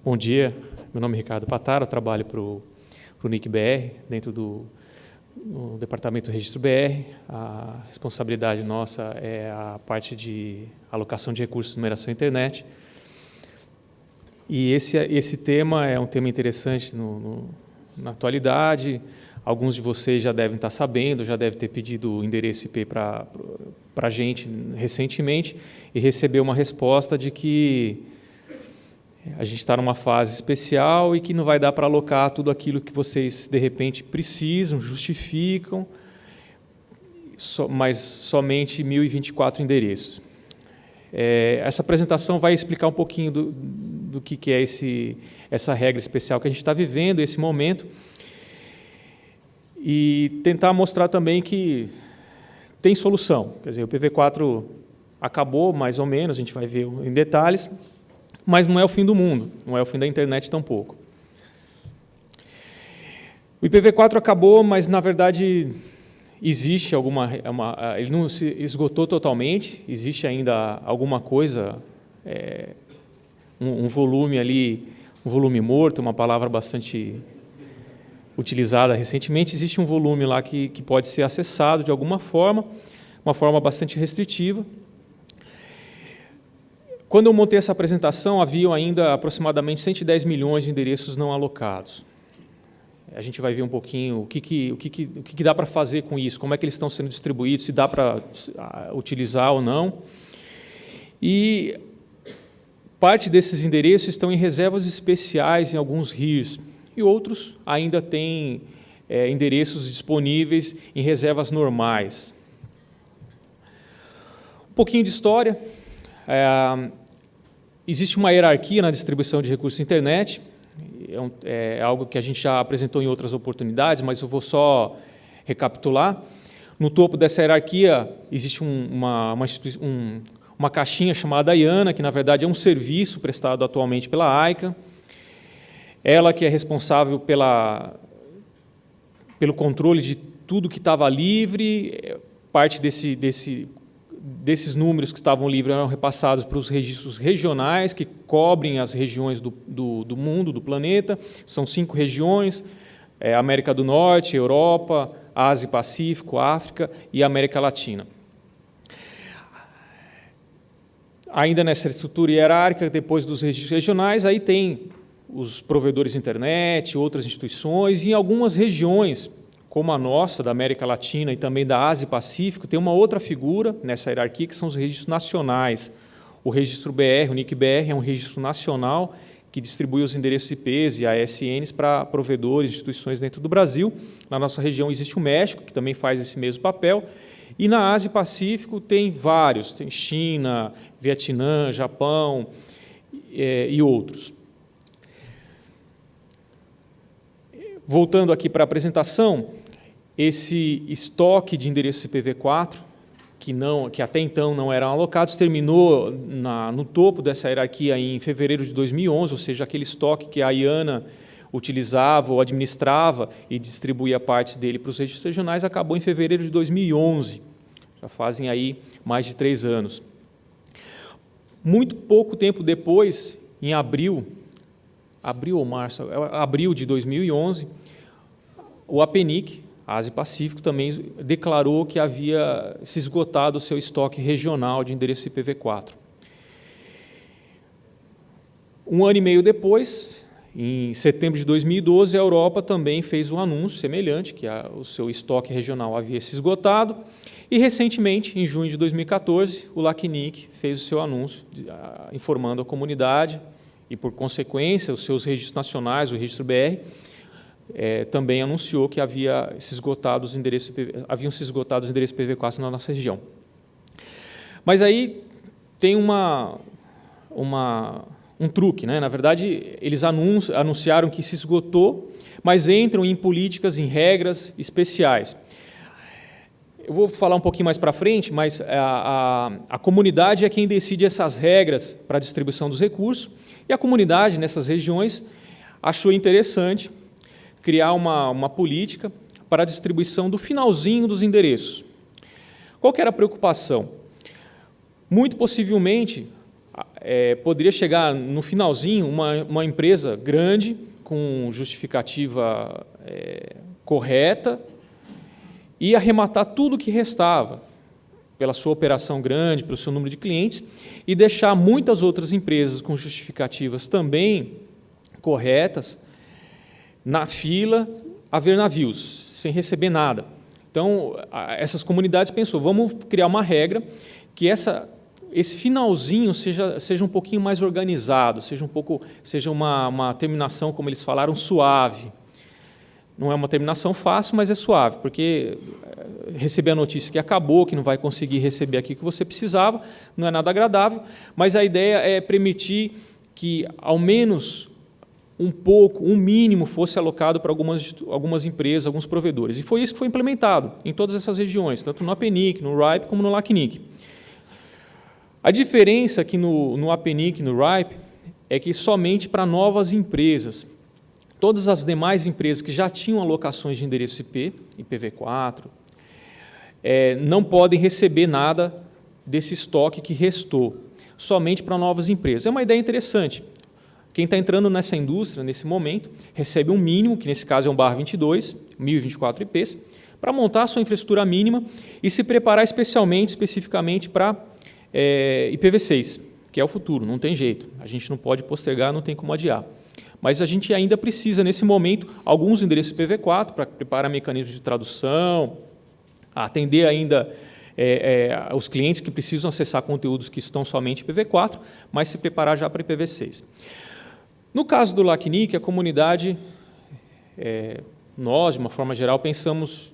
Bom dia, meu nome é Ricardo Pataro, eu trabalho para o NIC-BR, dentro do Departamento do Registro BR. A responsabilidade nossa é a parte de alocação de recursos de numeração internet. E esse tema é um tema interessante na atualidade. Alguns de vocês já devem estar sabendo, já devem ter pedido o endereço IP para a gente recentemente e receber uma resposta de que a gente está numa fase especial e que não vai dar para alocar tudo aquilo que vocês, de repente, precisam, justificam, mas somente 1.024 endereços. Essa apresentação vai explicar um pouquinho do que é essa regra especial que a gente está vivendo, esse momento, e tentar mostrar também que tem solução. Quer dizer, o IPv4 acabou, mais ou menos, a gente vai ver em detalhes, mas não é o fim do mundo, não é o fim da internet tampouco. O IPv4 acabou, mas, na verdade, existe ele não se esgotou totalmente, existe ainda alguma coisa, um volume ali, um volume morto, uma palavra bastante utilizada recentemente, existe um volume lá que pode ser acessado de alguma forma, uma forma bastante restritiva. Quando eu montei essa apresentação, havia ainda aproximadamente 110 milhões de endereços não alocados. A gente vai ver um pouquinho o que dá para fazer com isso, como é que eles estão sendo distribuídos, se dá para utilizar ou não. E parte desses endereços estão em reservas especiais em alguns RIRs, e outros ainda têm endereços disponíveis em reservas normais. Um pouquinho de história. Existe uma hierarquia na distribuição de recursos de internet, é algo que a gente já apresentou em outras oportunidades, mas eu vou só recapitular. No topo dessa hierarquia existe uma caixinha chamada IANA, que na verdade é um serviço prestado atualmente pela AICA, ela que é responsável pelo controle de tudo que estava livre, parte desses números que estavam livres eram repassados para os registros regionais, que cobrem as regiões do mundo, do planeta. São 5 regiões, América do Norte, Europa, Ásia e Pacífico, África e América Latina. Ainda nessa estrutura hierárquica, depois dos registros regionais, aí tem os provedores de internet, outras instituições, e em algumas regiões, como a nossa, da América Latina e também da Ásia e Pacífico, tem uma outra figura nessa hierarquia, que são os registros nacionais. O registro BR, o NIC-BR, é um registro nacional que distribui os endereços IPs e ASNs para provedores, instituições dentro do Brasil. Na nossa região existe o México, que também faz esse mesmo papel, e na Ásia e Pacífico tem vários, tem China, Vietnã, Japão e outros. Voltando aqui para a apresentação, esse estoque de endereços IPv4, que até então não eram alocados, terminou no topo dessa hierarquia em fevereiro de 2011, ou seja, aquele estoque que a IANA utilizava ou administrava e distribuía partes dele para os registros regionais, acabou em fevereiro de 2011, já fazem aí mais de 3 anos. Muito pouco tempo depois, em abril ou março, abril de 2011, o APNIC, Ásia e Pacífico, também declarou que havia se esgotado o seu estoque regional de endereço IPv4. Um ano e meio depois, em setembro de 2012, a Europa também fez um anúncio semelhante, que o seu estoque regional havia se esgotado, e recentemente, em junho de 2014, o LACNIC fez o seu anúncio, informando a comunidade, e por consequência, os seus registros nacionais, o registro BR, também anunciou que haviam se esgotado os endereços IPv4 na nossa região. Mas aí tem um truque, né? Na verdade, eles anunciaram que se esgotou, mas entram em políticas, em regras especiais. Eu vou falar um pouquinho mais para frente, mas a comunidade é quem decide essas regras para a distribuição dos recursos, e a comunidade nessas regiões achou interessante criar uma política para a distribuição do finalzinho dos endereços. Qual que era a preocupação? Muito possivelmente, poderia chegar no finalzinho uma empresa grande, com justificativa correta, e arrematar tudo o que restava, pela sua operação grande, pelo seu número de clientes, e deixar muitas outras empresas com justificativas também corretas na fila a ver navios, sem receber nada. Então, essas comunidades pensou, vamos criar uma regra que esse finalzinho seja um pouquinho mais organizado, seja uma terminação, como eles falaram, suave. Não é uma terminação fácil, mas é suave, porque receber a notícia que acabou, que não vai conseguir receber aquilo que você precisava, não é nada agradável, mas a ideia é permitir que, ao menos, um mínimo fosse alocado para algumas empresas, alguns provedores. E foi isso que foi implementado em todas essas regiões, tanto no APNIC, no RIPE, como no LACNIC. A diferença aqui no APNIC e no RIPE é que somente para novas empresas. Todas as demais empresas que já tinham alocações de endereço IP, IPv4, não podem receber nada desse estoque que restou, somente para novas empresas. É uma ideia interessante. Quem está entrando nessa indústria, nesse momento, recebe um mínimo, que nesse caso é um /22, 1024 IPs, para montar a sua infraestrutura mínima e se preparar especificamente para IPv6, que é o futuro, não tem jeito. A gente não pode postergar, não tem como adiar. Mas a gente ainda precisa, nesse momento, alguns endereços IPv4 para preparar mecanismos de tradução, atender ainda os clientes que precisam acessar conteúdos que estão somente IPv4, mas se preparar já para IPv6. No caso do LACNIC, a comunidade, nós, de uma forma geral, pensamos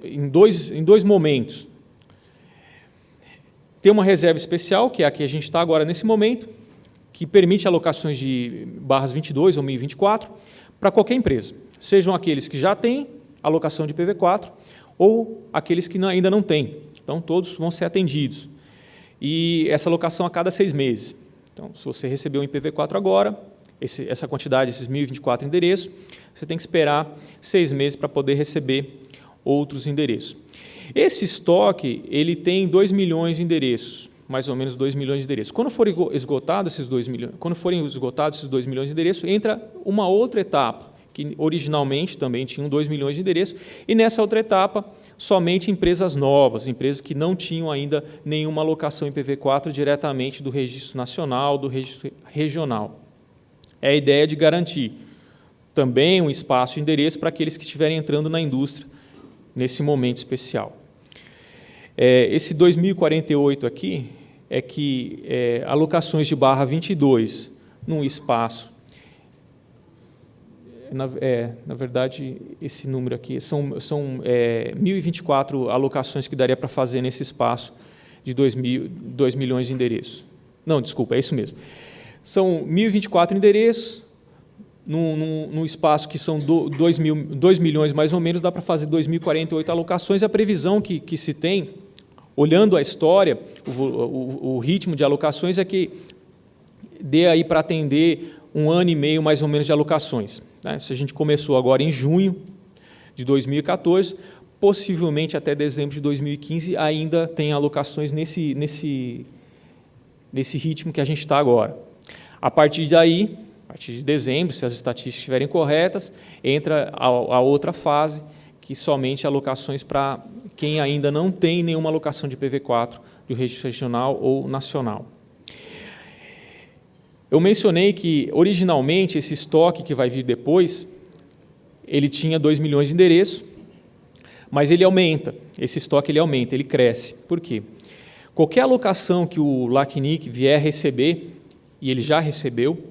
em dois momentos. Tem uma reserva especial, que é a que a gente está agora nesse momento, que permite alocações de /22 ou 1024 para qualquer empresa, sejam aqueles que já têm alocação de IPv4 ou aqueles que ainda não têm. Então, todos vão ser atendidos. E essa alocação a cada 6 meses. Então, se você recebeu um IPv4 agora, essa quantidade, esses 1024 endereços, você tem que esperar 6 meses para poder receber outros endereços. Esse estoque ele tem 2 milhões de endereços, mais ou menos 2 milhões de endereços. Quando forem esgotados esses 2 milhões de endereços, entra uma outra etapa, que originalmente também tinham 2 milhões de endereços, e nessa outra etapa, somente empresas novas, empresas que não tinham ainda nenhuma alocação IPv4 diretamente do registro nacional, do registro regional. É a ideia de garantir também um espaço de endereço para aqueles que estiverem entrando na indústria nesse momento especial. Esse 2048 aqui é que alocações de /22 num espaço, na verdade, esse número aqui, são 1.024 alocações que daria para fazer nesse espaço de 2 milhões de endereços. Não, desculpa, é isso mesmo. São 1.024 endereços, num espaço que são 2 milhões mais ou menos, dá para fazer 2.048 alocações. A previsão que se tem, olhando a história, o ritmo de alocações é que dê aí para atender 1 ano e meio mais ou menos de alocações. Né? Se a gente começou agora em junho de 2014, possivelmente até dezembro de 2015 ainda tem alocações nesse ritmo que a gente está agora. A partir daí, a partir de dezembro, se as estatísticas estiverem corretas, entra a outra fase, que somente alocações para quem ainda não tem nenhuma alocação de IPv4 do registro regional ou nacional. Eu mencionei que, originalmente, esse estoque que vai vir depois, ele tinha 2 milhões de endereços, mas ele aumenta, esse estoque ele aumenta, ele cresce. Por quê? Qualquer alocação que o LACNIC vier receber, e ele já recebeu,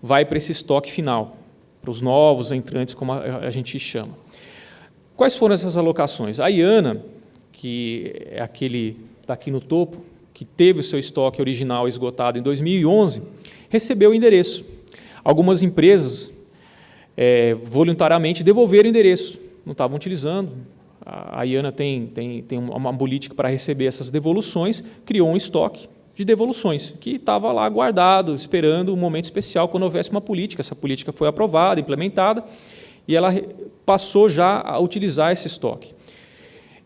vai para esse estoque final, para os novos entrantes, como a gente chama. Quais foram essas alocações? A IANA, que é aquele está aqui no topo, que teve o seu estoque original esgotado em 2011, recebeu o endereço. Algumas empresas voluntariamente devolveram o endereço, não estavam utilizando. A IANA tem uma política para receber essas devoluções, criou um estoque de devoluções, que estava lá guardado, esperando um momento especial, quando houvesse uma política. Essa política foi aprovada, implementada, e ela passou já a utilizar esse estoque.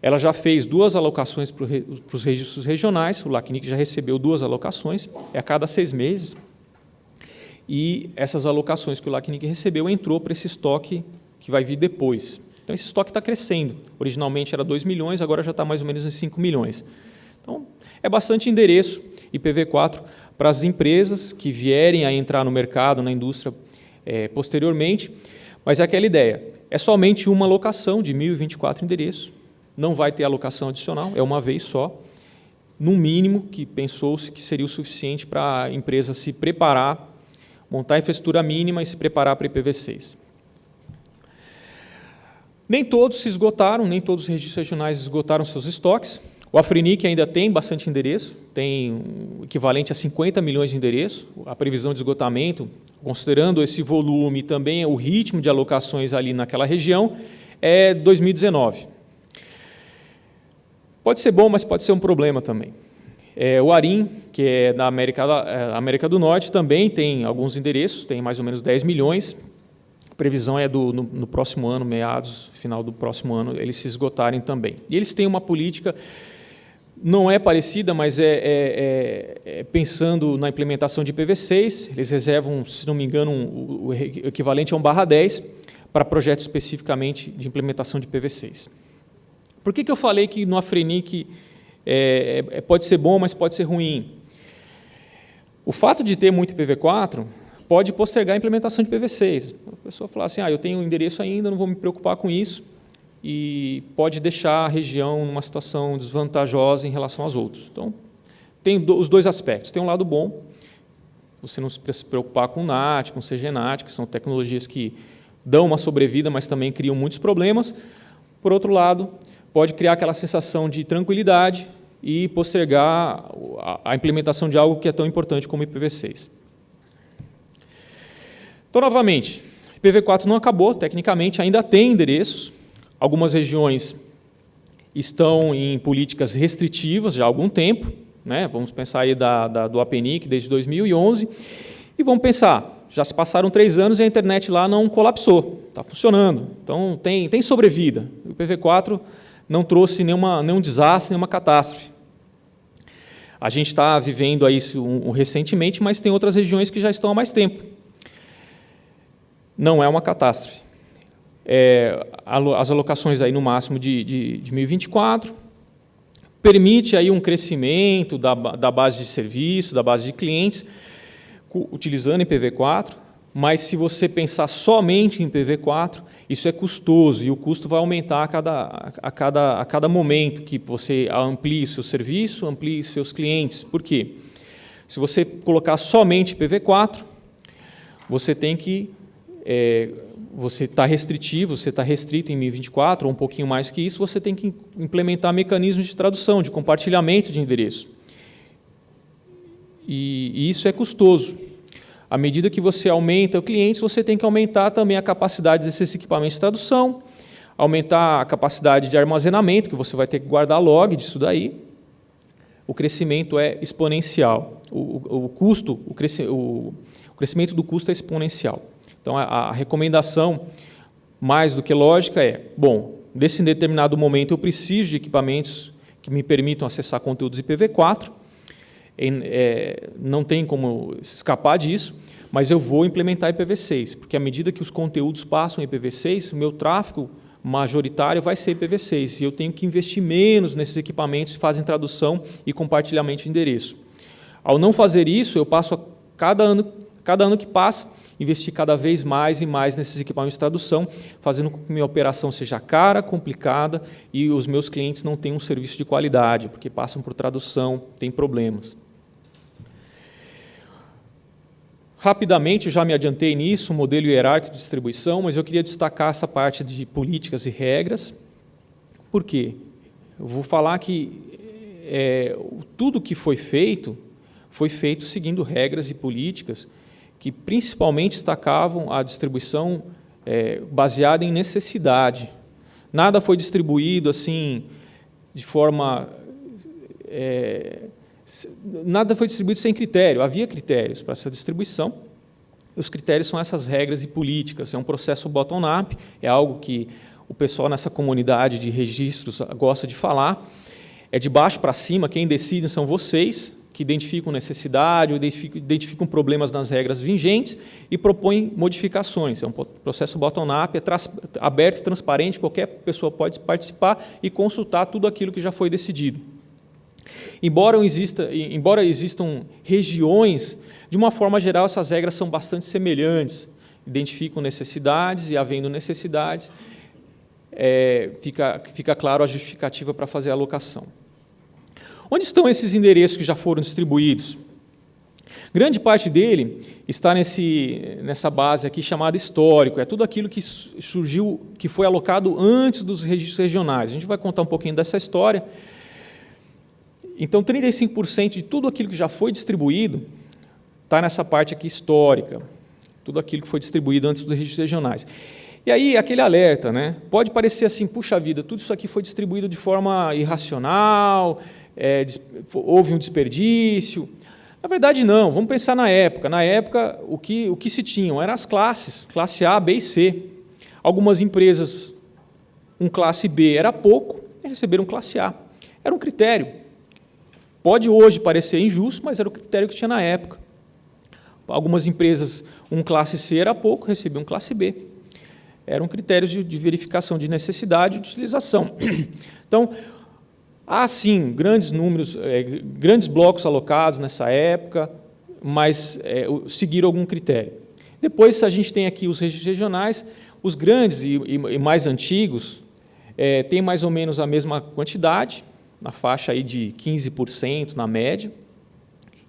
ela já fez 2 alocações para os registros regionais, o LACNIC já recebeu 2 alocações, é a cada 6 meses, e essas alocações que o LACNIC recebeu entrou para esse estoque que vai vir depois. Então, esse estoque está crescendo. Originalmente era 2 milhões, agora já está mais ou menos em 5 milhões. Então, é bastante endereço IPv4 para as empresas que vierem a entrar no mercado, na indústria, posteriormente, mas é aquela ideia, é somente uma alocação de 1.024 endereços, não vai ter alocação adicional, é uma vez só, no mínimo que pensou-se que seria o suficiente para a empresa se preparar, montar a infraestrutura mínima e se preparar para IPv6. Nem todos se esgotaram, nem todos os registros regionais esgotaram seus estoques. O Afrinic ainda tem bastante endereço, tem o equivalente a 50 milhões de endereços. A previsão de esgotamento, considerando esse volume e também o ritmo de alocações ali naquela região, é 2019. Pode ser bom, mas pode ser um problema também. O ARIM, que é da América do Norte, também tem alguns endereços, tem mais ou menos 10 milhões. A previsão é no próximo ano, meados, final do próximo ano, eles se esgotarem também. E eles têm uma política, não é parecida, mas pensando na implementação de IPv6, eles reservam, se não me engano, o equivalente a um /10 para projetos especificamente de implementação de IPv6. Por que eu falei que no Afrinic pode ser bom, mas pode ser ruim? O fato de ter muito IPv4 pode postergar a implementação de IPv6. A pessoa fala assim, eu tenho um endereço ainda, não vou me preocupar com isso, e pode deixar a região numa situação desvantajosa em relação aos outros. Então, tem os 2 aspectos. Tem um lado bom, você não se preocupar com NAT, com CGNAT, que são tecnologias que dão uma sobrevida, mas também criam muitos problemas. Por outro lado, pode criar aquela sensação de tranquilidade e postergar a implementação de algo que é tão importante como o IPv6. Então, novamente, IPv4 não acabou, tecnicamente, ainda tem endereços. Algumas regiões estão em políticas restritivas já há algum tempo, né? Vamos pensar aí do APNIC desde 2011, e vamos pensar, já se passaram 3 anos e a internet lá não colapsou, está funcionando, então tem sobrevida. O IPv4 não trouxe nenhum desastre, nenhuma catástrofe. A gente está vivendo isso recentemente, mas tem outras regiões que já estão há mais tempo. Não é uma catástrofe. As alocações aí no máximo de 2024, permite aí um crescimento da base de serviço, da base de clientes, utilizando IPv4, mas se você pensar somente em IPv4, isso é custoso, e o custo vai aumentar a cada momento que você amplie o seu serviço, amplie os seus clientes. Por quê? Se você colocar somente IPv4, você tem que... você está restritivo, você está restrito em 1024, ou um pouquinho mais que isso, você tem que implementar mecanismos de tradução, de compartilhamento de endereço. E isso é custoso. À medida que você aumenta o cliente, você tem que aumentar também a capacidade desses equipamentos de tradução, aumentar a capacidade de armazenamento, que você vai ter que guardar log disso daí. O crescimento é exponencial. O crescimento do custo é exponencial. Então, a recomendação, mais do que lógica, nesse determinado momento eu preciso de equipamentos que me permitam acessar conteúdos IPv4, não tem como escapar disso, mas eu vou implementar IPv6, porque à medida que os conteúdos passam IPv6, o meu tráfego majoritário vai ser IPv6, e eu tenho que investir menos nesses equipamentos que fazem tradução e compartilhamento de endereço. Ao não fazer isso, eu passo cada ano que passa, investir cada vez mais e mais nesses equipamentos de tradução, fazendo com que minha operação seja cara, complicada, e os meus clientes não tenham um serviço de qualidade, porque passam por tradução, tem problemas. Rapidamente, eu já me adiantei nisso, o modelo hierárquico de distribuição, mas eu queria destacar essa parte de políticas e regras. Por quê? Eu vou falar que tudo que foi feito seguindo regras e políticas que principalmente destacavam a distribuição baseada em necessidade. Nada foi distribuído assim de forma... nada foi distribuído sem critério, havia critérios para essa distribuição. Os critérios são essas regras e políticas, é um processo bottom-up, é algo que o pessoal nessa comunidade de registros gosta de falar, é de baixo para cima, quem decide são vocês, que identificam necessidade, ou identificam problemas nas regras vigentes e propõem modificações. É um processo bottom-up, é aberto e transparente, qualquer pessoa pode participar e consultar tudo aquilo que já foi decidido. Embora existam regiões, de uma forma geral, essas regras são bastante semelhantes, identificam necessidades e, havendo necessidades, fica claro a justificativa para fazer a alocação. Onde estão esses endereços que já foram distribuídos? Grande parte dele está nessa base aqui chamada histórico, é tudo aquilo que surgiu, que foi alocado antes dos registros regionais. A gente vai contar um pouquinho dessa história. Então, 35% de tudo aquilo que já foi distribuído está nessa parte aqui histórica, tudo aquilo que foi distribuído antes dos registros regionais. E aí, aquele alerta, né? Pode parecer assim, puxa vida, tudo isso aqui foi distribuído de forma irracional, houve um desperdício. Na verdade, não. Vamos pensar na época. Na época, o que se tinham eram as classes, classe A, B e C. Algumas empresas, classe B era pouco, e receberam classe A. Era um critério. Pode hoje parecer injusto, mas era o critério que tinha na época. Algumas empresas, classe C era pouco, recebiam classe B. Eram critérios de verificação de necessidade e de utilização. Então, há, sim, grandes números, grandes blocos alocados nessa época, mas seguiram algum critério. Depois, a gente tem aqui os registros regionais, os grandes e mais antigos têm mais ou menos a mesma quantidade, na faixa aí de 15% na média,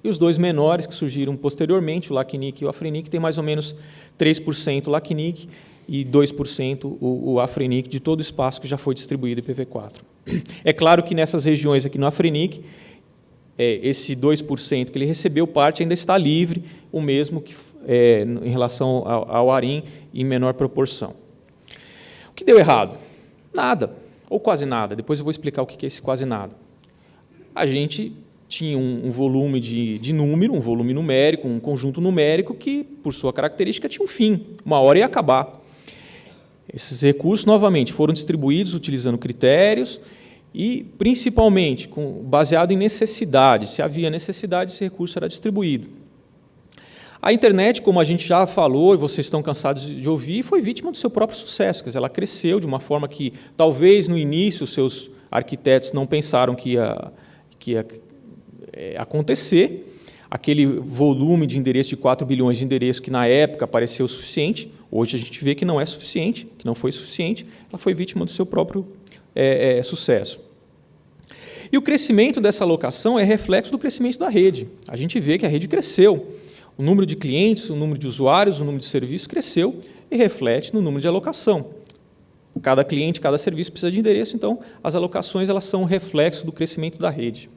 e os dois menores que surgiram posteriormente, o LACNIC e o AFRENIC, têm mais ou menos 3% o LACNIC e 2% o AFRENIC de todo o espaço que já foi distribuído IPv4. É claro que nessas regiões aqui no AFRENIC, esse 2% que ele recebeu, parte ainda está livre, o mesmo que em relação ao ARIM, em menor proporção. O que deu errado? Nada, ou quase nada. Depois eu vou explicar o que é esse quase nada. A gente tinha um volume de número, um volume numérico, um conjunto numérico que, por sua característica, tinha um fim, uma hora ia acabar. Esses recursos, novamente, foram distribuídos utilizando critérios e, principalmente, baseado em necessidade. Se havia necessidade, esse recurso era distribuído. A internet, como a gente já falou, e vocês estão cansados de ouvir, foi vítima do seu próprio sucesso. Quer dizer, ela cresceu de uma forma que, talvez, no início, os seus arquitetos não pensaram que ia acontecer. Aquele volume de endereços de 4 bilhões de endereços que, na época, pareceu suficiente. Hoje a gente vê que não é suficiente, que não foi suficiente, ela foi vítima do seu próprio sucesso. E o crescimento dessa alocação é reflexo do crescimento da rede. A gente vê que a rede cresceu. O número de clientes, o número de usuários, o número de serviços cresceu e reflete no número de alocação. Cada cliente, cada serviço precisa de endereço, então as alocações elas são um reflexo do crescimento da rede.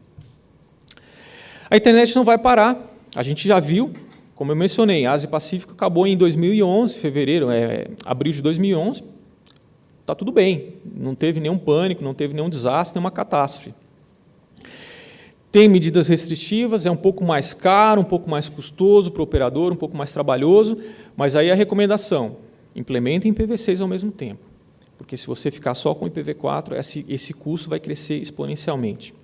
A internet não vai parar, a gente já viu, como eu mencionei, a Ásia Pacífico acabou em 2011, abril de 2011, está tudo bem, não teve nenhum pânico, não teve nenhum desastre, nenhuma catástrofe. Tem medidas restritivas, é um pouco mais caro, um pouco mais custoso para o operador, um pouco mais trabalhoso, mas aí a recomendação, implementem IPv6 ao mesmo tempo, porque se você ficar só com IPv4, esse custo vai crescer exponencialmente.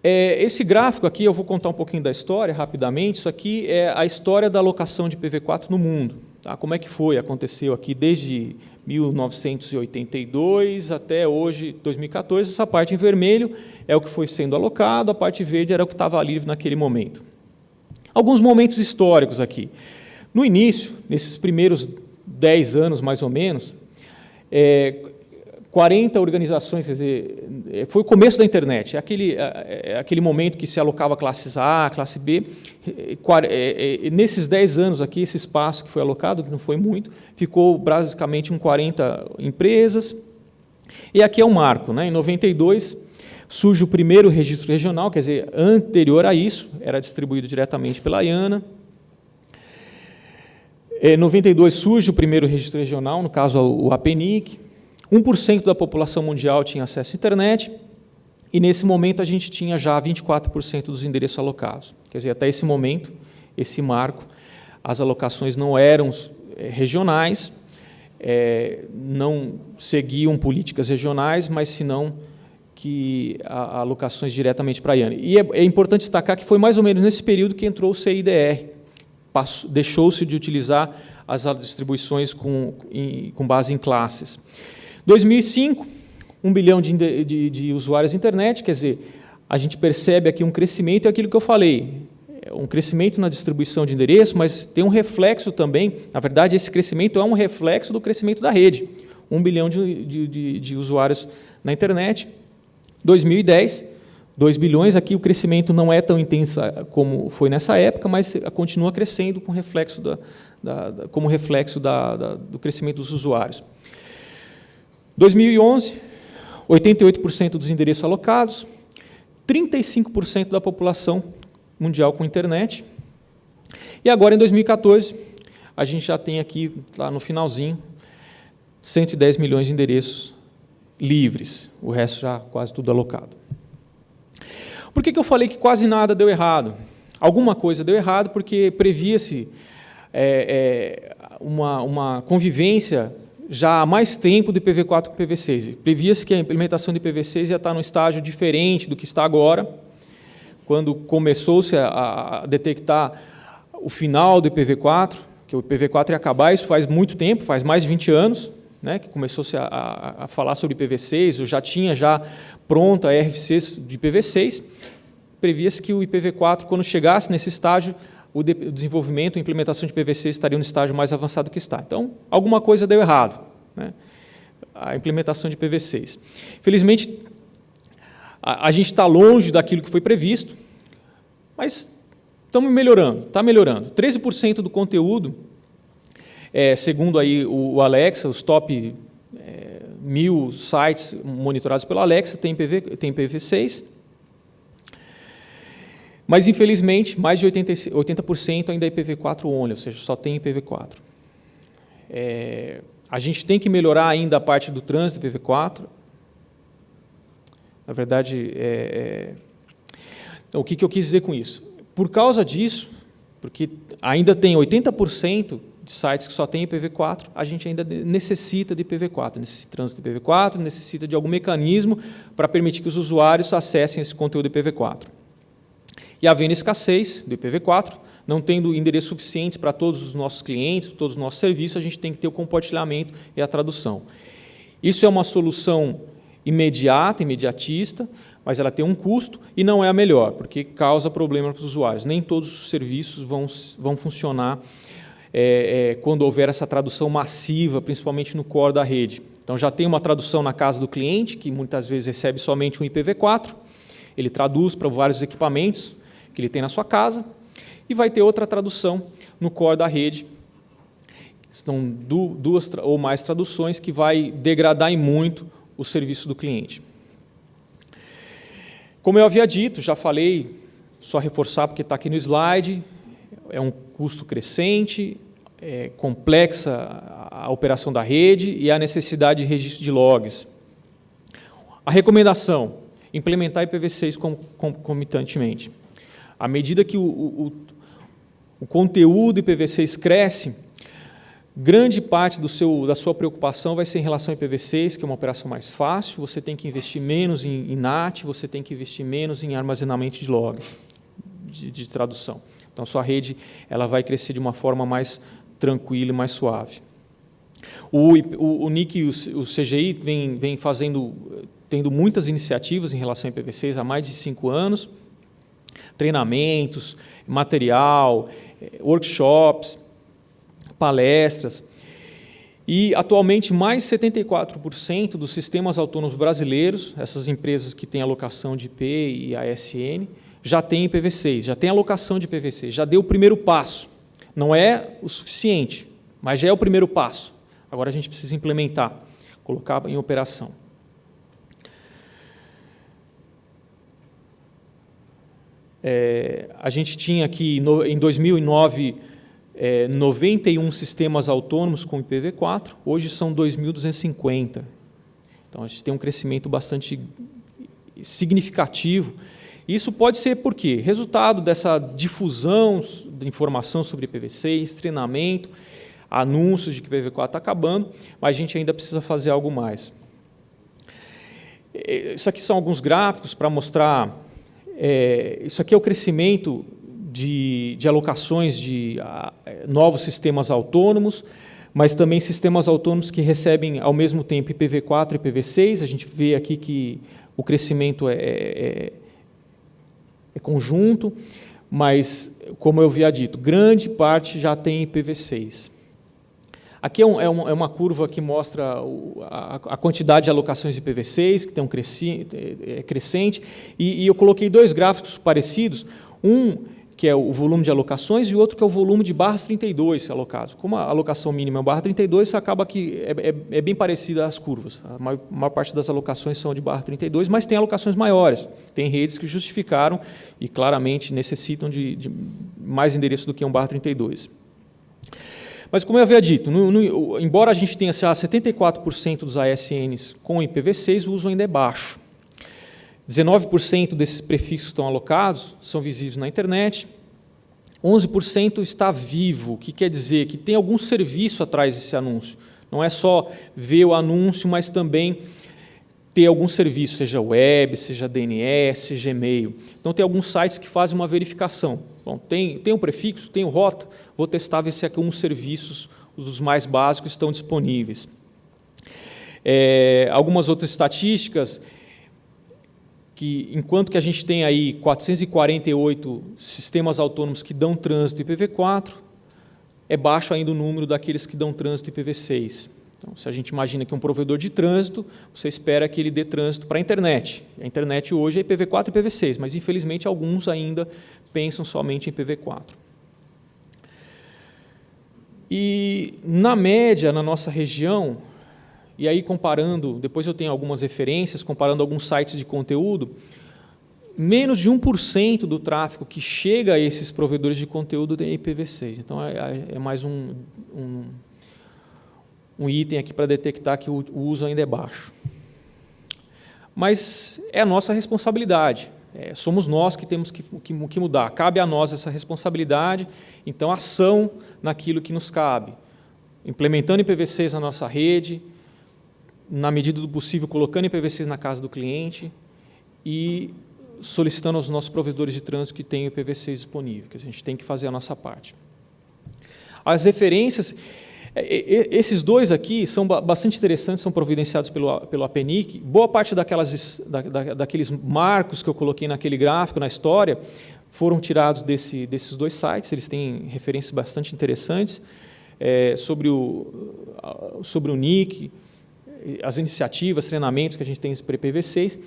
Esse gráfico aqui, eu vou contar um pouquinho da história, rapidamente. Isso aqui é a história da alocação de IPv4 no mundo. Tá? Como é que foi? Aconteceu aqui desde 1982 até hoje, 2014. Essa parte em vermelho é o que foi sendo alocado, a parte verde era o que estava livre naquele momento. Alguns momentos históricos aqui. No início, nesses primeiros 10 anos, mais ou menos, 40 organizações, quer dizer, foi o começo da internet, aquele momento que se alocava classes A, classe B. Nesses 10 anos aqui, esse espaço que foi alocado, que não foi muito, ficou basicamente com 40 empresas. E aqui é um marco, né? Em 92 surge o primeiro registro regional, quer dizer, anterior a isso, era distribuído diretamente pela IANA. Em 92 surge o primeiro registro regional, no caso o APNIC. 1% da população mundial tinha acesso à internet, e nesse momento a gente tinha já 24% dos endereços alocados. Quer dizer, até esse momento, esse marco, as alocações não eram regionais, não seguiam políticas regionais, mas senão que alocações diretamente para a IANA. E é importante destacar que foi mais ou menos nesse período que entrou o CIDR, deixou-se de utilizar as distribuições com base em classes. 2005, 1 bilhão de usuários de internet, quer dizer, a gente percebe aqui um crescimento, é aquilo que eu falei, um crescimento na distribuição de endereço, mas tem um reflexo também, na verdade, esse crescimento é um reflexo do crescimento da rede. 1 bilhão de usuários na internet. 2010, 2 bilhões, aqui o crescimento não é tão intenso como foi nessa época, mas continua crescendo com reflexo como reflexo do crescimento dos usuários. 2011, 88% dos endereços alocados, 35% da população mundial com internet. E agora, em 2014, a gente já tem aqui, lá no finalzinho, 110 milhões de endereços livres, o resto já quase tudo alocado. Por que eu falei que quase nada deu errado? Alguma coisa deu errado porque previa-se uma convivência já há mais tempo de IPv4 com IPv6. Previa-se que a implementação de IPv6 ia estar num estágio diferente do que está agora, quando começou-se a detectar o final do IPv4, que o IPv4 ia acabar, isso faz muito tempo, faz mais de 20 anos, né, que começou-se a falar sobre IPv6, ou já tinha pronta a RFCs de IPv6, previa-se que o IPv4, quando chegasse nesse estágio, o desenvolvimento e implementação de IPv6 estaria no estágio mais avançado que está. Então, alguma coisa deu errado, né, a implementação de IPv6. Felizmente, a gente está longe daquilo que foi previsto, mas estamos melhorando, está melhorando. 13% do conteúdo, segundo aí o Alexa, os top 1.000 sites monitorados pelo Alexa tem IPv6, mas, infelizmente, mais de 80% ainda é IPv4 only, ou seja, só tem IPv4. A gente tem que melhorar ainda a parte do trânsito IPv4. Na verdade, então, o que eu quis dizer com isso? Por causa disso, porque ainda tem 80% de sites que só tem IPv4, a gente ainda necessita de IPv4, necessita de trânsito de IPv4, necessita de algum mecanismo para permitir que os usuários acessem esse conteúdo IPv4. E havendo escassez do IPv4, não tendo endereços suficientes para todos os nossos clientes, para todos os nossos serviços, a gente tem que ter o compartilhamento e a tradução. Isso é uma solução imediata, imediatista, mas ela tem um custo e não é a melhor, porque causa problema para os usuários. Nem todos os serviços vão funcionar quando houver essa tradução massiva, principalmente no core da rede. Então, já tem uma tradução na casa do cliente, que muitas vezes recebe somente um IPv4, ele traduz para vários equipamentos que ele tem na sua casa, e vai ter outra tradução no core da rede. São duas ou mais traduções que vai degradar em muito o serviço do cliente. Como eu havia dito, já falei, só reforçar porque está aqui no slide, é um custo crescente, é complexa a operação da rede e a necessidade de registro de logs. A recomendação, implementar IPv6 concomitantemente. À medida que o conteúdo IPv6 cresce, grande parte da sua preocupação vai ser em relação ao IPv6, que é uma operação mais fácil, você tem que investir menos em NAT, você tem que investir menos em armazenamento de logs, de tradução. Então, sua rede ela vai crescer de uma forma mais tranquila e mais suave. O NIC e o CGI vem tendo muitas iniciativas em relação ao IPv6 há mais de 5 anos, treinamentos, material, workshops, palestras, e atualmente mais de 74% dos sistemas autônomos brasileiros, essas empresas que têm alocação de IP e ASN, já têm IPv6, já tem alocação de IPv6, já deu o primeiro passo. Não é o suficiente, mas já é o primeiro passo. Agora a gente precisa implementar, colocar em operação. A gente tinha aqui, em 2009, 91 sistemas autônomos com IPv4, hoje são 2.250. Então, a gente tem um crescimento bastante significativo. Isso pode ser por quê? Resultado dessa difusão de informação sobre IPv6, treinamento. anúncios de que IPv4 está acabando, mas a gente ainda precisa fazer algo mais. Isso aqui são alguns gráficos para mostrar, isso aqui é o crescimento de alocações de novos sistemas autônomos, mas também sistemas autônomos que recebem ao mesmo tempo IPv4 e IPv6. A gente vê aqui que o crescimento é conjunto, mas, como eu havia dito, grande parte já tem IPv6. Aqui é uma curva que mostra a quantidade de alocações de IPv6, que tem crescente, e eu coloquei dois gráficos parecidos, um que é o volume de alocações, e o outro que é o volume de barras 32 alocados. Como a alocação mínima é barra 32, acaba que é bem parecida às curvas. A maior parte das alocações são de barra 32, mas tem alocações maiores. Tem redes que justificaram e claramente necessitam de mais endereço do que um barra 32. Mas, como eu havia dito, embora a gente tenha 74% dos ASNs com IPv6, o uso ainda é baixo. 19% desses prefixos que estão alocados são visíveis na internet, 11% está vivo, o que quer dizer que tem algum serviço atrás desse anúncio. Não é só ver o anúncio, mas também ter algum serviço, seja web, seja DNS, seja e-mail. Então, tem alguns sites que fazem uma verificação. Bom, tem um prefixo, tem rota, vou testar, ver se alguns serviços, os mais básicos, estão disponíveis. Algumas outras estatísticas, que enquanto que a gente tem aí 448 sistemas autônomos que dão trânsito IPv4, é baixo ainda o número daqueles que dão trânsito IPv6. Então, se a gente imagina que um provedor de trânsito, você espera que ele dê trânsito para a internet. A internet hoje é IPv4 e IPv6, mas infelizmente alguns ainda pensam somente em IPv4. E na média, na nossa região, e aí comparando, depois eu tenho algumas referências, comparando alguns sites de conteúdo, menos de 1% do tráfego que chega a esses provedores de conteúdo tem IPv6. Então, é mais um item aqui para detectar que o uso ainda é baixo. Mas é a nossa responsabilidade. Somos nós que temos que mudar. Cabe a nós essa responsabilidade, então, ação naquilo que nos cabe. Implementando IPv6 na nossa rede, na medida do possível, colocando IPv6 na casa do cliente e solicitando aos nossos provedores de trânsito que tenham IPv6 disponível, que a gente tem que fazer a nossa parte. As referências, esses dois aqui são bastante interessantes, são providenciados pelo APNIC. Boa parte daqueles marcos que eu coloquei naquele gráfico, na história, foram tirados desses dois sites. Eles têm referências bastante interessantes sobre o NIC, as iniciativas, treinamentos que a gente tem para IPv6,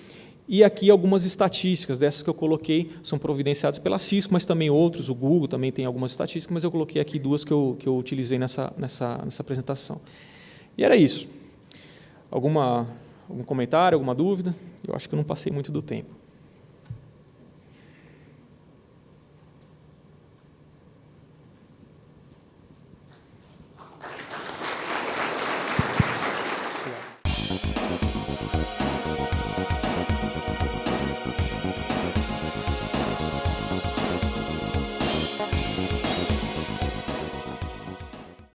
e aqui algumas estatísticas, dessas que eu coloquei, são providenciadas pela Cisco, mas também outros, o Google também tem algumas estatísticas, mas eu coloquei aqui duas que eu utilizei nessa apresentação. E era isso. Algum comentário, alguma dúvida? Eu acho que eu não passei muito do tempo.